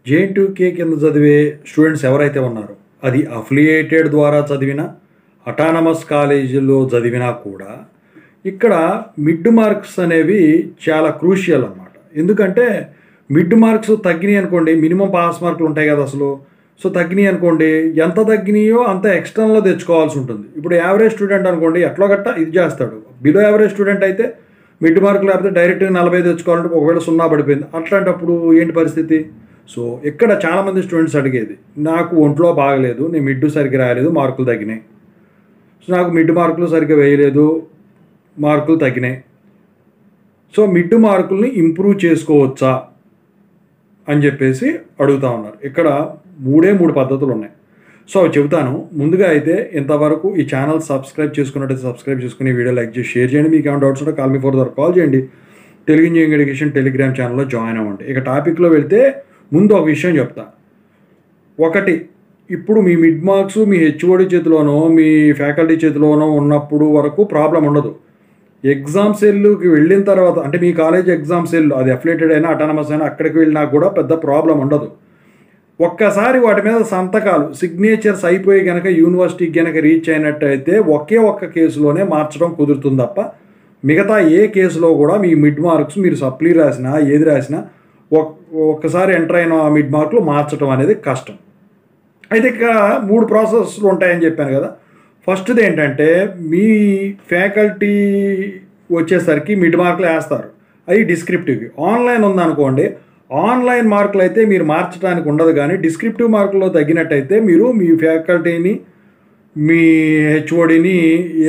JN2K కింద చదివే students ఎవరైతే ఉన్నారో అది అఫిలియేటెడ్ ద్వారా చదివినా అటానమస్ కాలేజీలో చదివినా కూడా ఇక్కడ మిడ్ మార్క్స్ అనేవి చాలా క్రూషియల్ అన్నమాట. ఎందుకంటే మిడ్ మార్క్స్ తగ్గినాయి అనుకోండి, మినిమం పాస్ మార్కులు ఉంటాయి కదా అసలు. సో తగ్గినాయి అనుకోండి, ఎంత తగ్గినాయో అంత ఎక్స్టర్నల్లో తెచ్చుకోవాల్సి ఉంటుంది. ఇప్పుడు యావరేజ్ స్టూడెంట్ అనుకోండి ఎట్లో గట్ట ఇది చేస్తాడు. బిలో యావరేజ్ స్టూడెంట్ అయితే మిడ్ మార్క్ లేకపోతే డైరెక్ట్గా 40 తెచ్చుకోవాలంటే ఒకవేళ 0 పడిపోయింది, అట్లాంటప్పుడు ఏంటి పరిస్థితి? సో ఇక్కడ చాలామంది స్టూడెంట్స్ అడిగేది, నాకు ఒంట్లో బాగలేదు, నేను మిడ్ సరిగ్గా రాయలేదు, మార్కులు తగ్గినాయి. సో నాకు మిడ్ మార్కులు సరిగ్గా వేయలేదు, మార్కులు తగ్గినాయి. సో మిడ్ మార్కుల్ని ఇంప్రూవ్ చేసుకోవచ్చా అని చెప్పేసి అడుగుతూ ఉన్నారు. ఇక్కడ 3 పద్ధతులు ఉన్నాయి. సో అవి చెబుతాను. ముందుగా అయితే ఇంతవరకు ఈ ఛానల్ సబ్స్క్రైబ్ చేసుకున్నట్టయితే సబ్స్క్రైబ్ చేసుకుని వీడియో లైక్ చేసి షేర్ చేయండి. మీకు ఏమైనా డౌట్స్ ఉంటే కాల్ మీ ఫర్ కాల్ చేయండి. తెలుగు ఇంజనీరింగ్ ఎడ్యుకేషన్ టెలిగ్రామ్ ఛానల్లో జాయిన్ అవ్వండి. ఇక టాపిక్లో వెళ్తే ముందు ఒక విషయం చెప్తా. ఒకటి, ఇప్పుడు మీ మిడ్ మార్క్స్ మీ హెచ్ఓడి చేతిలోనో మీ ఫ్యాకల్టీ చేతిలోనో ఉన్నప్పుడు వరకు ప్రాబ్లం ఉండదు. ఎగ్జామ్ సెల్కి వెళ్ళిన తర్వాత, అంటే మీ కాలేజ్ ఎగ్జామ్ సెల్ అది అఫిలియేటెడ్ అయినా అటానమస్ అయినా అక్కడికి వెళ్ళినా కూడా పెద్ద ప్రాబ్లం ఉండదు. ఒక్కసారి వాటి మీద సంతకాలు సిగ్నేచర్స్ అయిపోయి కనుక యూనివర్సిటీకి కనుక రీచ్ అయినట్టయితే ఒక్క కేసులోనే మార్చడం కుదురుతుంది తప్ప మిగతా ఏ కేసులో కూడా మీ మిడ్ మార్క్స్ మీరు సప్లీ రాసినా ఏది రాసినా ఒక్కసారి ఎంటర్ అయిన మిడ్ మార్కులు మార్చడం అనేది కష్టం. అయితే ఇక 3 ప్రాసెస్లు ఉంటాయని చెప్పాను కదా. ఫస్ట్ది ఏంటంటే మీ ఫ్యాకల్టీ వచ్చేసరికి మిడ్ మార్కులు వేస్తారు, అవి డిస్క్రిప్టివ్కి. ఆన్లైన్ ఉందనుకోండి, ఆన్లైన్ మార్కులు అయితే మీరు మార్చడానికి ఉండదు, కానీ డిస్క్రిప్టివ్ మార్కుల్లో తగ్గినట్టయితే మీరు మీ ఫ్యాకల్టీని మీ హెచ్ఓడిని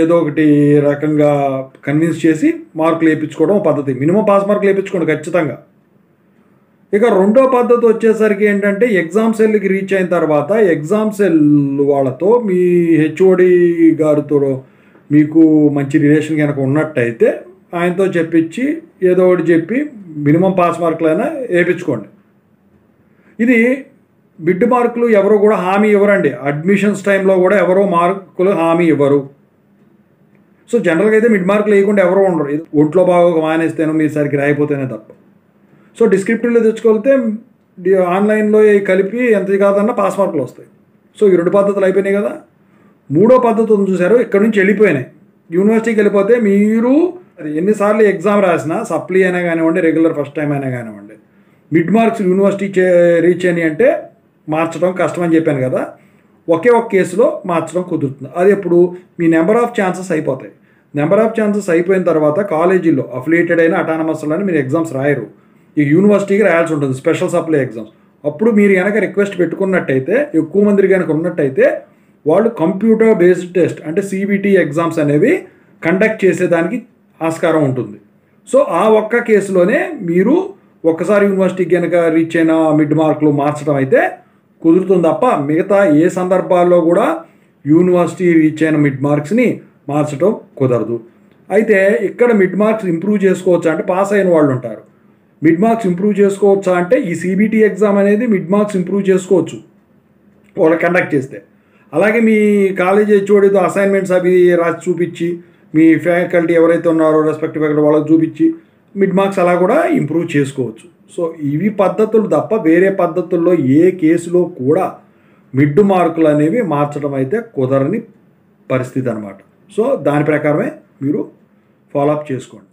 ఏదో ఒకటి రకంగా కన్విన్స్ చేసి మార్కులు వేయించుకోవడం పద్ధతి. మినిమం పాస్ మార్కులు వేయించుకోండి ఖచ్చితంగా. ఇక రెండో పద్ధతి వచ్చేసరికి ఏంటంటే ఎగ్జామ్ సెల్కి రీచ్ అయిన తర్వాత ఎగ్జామ్ సెల్ వాళ్ళతో మీ హెచ్ఓడి గారితో మీకు మంచి రిలేషన్ కనుక ఉన్నట్టయితే ఆయనతో చెప్పించి ఏదో ఒకటి చెప్పి మినిమం పాస్ మార్కులైనా వేయించుకోండి. ఇది మిడ్ మార్కులు ఎవరు కూడా హామీ ఇవ్వరండి. అడ్మిషన్స్ టైంలో కూడా ఎవరో మార్కులు హామీ ఇవ్వరు. సో జనరల్గా అయితే మిడ్ మార్కులు వేయకుండా ఎవరో ఉండరు. ఒంట్లో బాగా మానేస్తేనో మీరు సరిగ్గా రాయిపోతేనే తప్ప. సో డిస్క్రిప్టివ్లో తెచ్చుకోతే ఆన్లైన్లో కలిపి ఎంత కాదన్నా పాస్ మార్కులు వస్తాయి. సో ఈ 2 పద్ధతులు అయిపోయినాయి కదా. 3వ పద్ధతి ఉంది చూసారు, ఇక్కడ నుంచి వెళ్ళిపోయినాయి. యూనివర్సిటీకి వెళ్ళిపోతే మీరు ఎన్నిసార్లు ఎగ్జామ్ రాసినా సప్లీ అయినా కానివ్వండి, రెగ్యులర్ ఫస్ట్ టైం అయినా కానివ్వండి, మిడ్ మార్క్స్ యూనివర్సిటీ రీచ్ అయినాయి అంటే మార్చడం కష్టం అని చెప్పాను కదా. ఒక కేసులో మార్చడం కుదురుతుంది. అది ఎప్పుడు మీ నెంబర్ ఆఫ్ ఛాన్సెస్ అయిపోతాయి. నెంబర్ ఆఫ్ ఛాన్సెస్ అయిపోయిన తర్వాత కాలేజీలో అఫిలియేటెడ్ అయినా అటానమస్లో మీరు ఎగ్జామ్స్ రాయరు, ఈ యూనివర్సిటీకి రాయాల్సి ఉంటుంది, స్పెషల్ సప్లై ఎగ్జామ్స్. అప్పుడు మీరు కనుక రిక్వెస్ట్ పెట్టుకున్నట్టయితే, ఎక్కువ మంది కనుక ఉన్నట్టయితే వాళ్ళు కంప్యూటర్ బేస్డ్ టెస్ట్ అంటే CBT ఎగ్జామ్స్ అనేవి కండక్ట్ చేసేదానికి ఆస్కారం ఉంటుంది. సో ఆ ఒక్క కేసులోనే మీరు ఒక్కసారి యూనివర్సిటీకి కనుక రీచ్ అయిన మిడ్ మార్కులు మార్చడం అయితే కుదురుతుంది తప్ప మిగతా ఏ సందర్భాల్లో కూడా యూనివర్సిటీ రీచ్ అయిన మిడ్ మార్క్స్ని మార్చడం కుదరదు. అయితే ఇక్కడ మిడ్ మార్క్స్ ఇంప్రూవ్ చేసుకోవచ్చా అంటే, పాస్ అయిన వాళ్ళు ఉంటారు, మిడ్ మార్క్స్ ఇంప్రూవ్ చేసుకోవచ్చా అంటే ఈ CBT ఎగ్జామ్ అనేది మిడ్ మార్క్స్ ఇంప్రూవ్ చేసుకోవచ్చు వాళ్ళు కండక్ట్ చేస్తే. అలాగే మీ కాలేజ్ హెచ్ఓడితో అసైన్మెంట్స్ అవి రాసి చూపించి మీ ఫ్యాకల్టీ ఎవరైతే ఉన్నారో రెస్పెక్టివ్ ఫ్యాకల్టీ వాళ్ళకి చూపించి మిడ్ మార్క్స్ అలా కూడా ఇంప్రూవ్ చేసుకోవచ్చు. సో ఇవి పద్ధతులు తప్ప వేరే పద్ధతుల్లో ఏ కేసులో కూడా మిడ్ మార్కులు అనేవి మార్చడం అయితే కుదరని పరిస్థితి అన్నమాట. సో దాని ప్రకారమే మీరు ఫాలోఅప్ చేసుకోండి.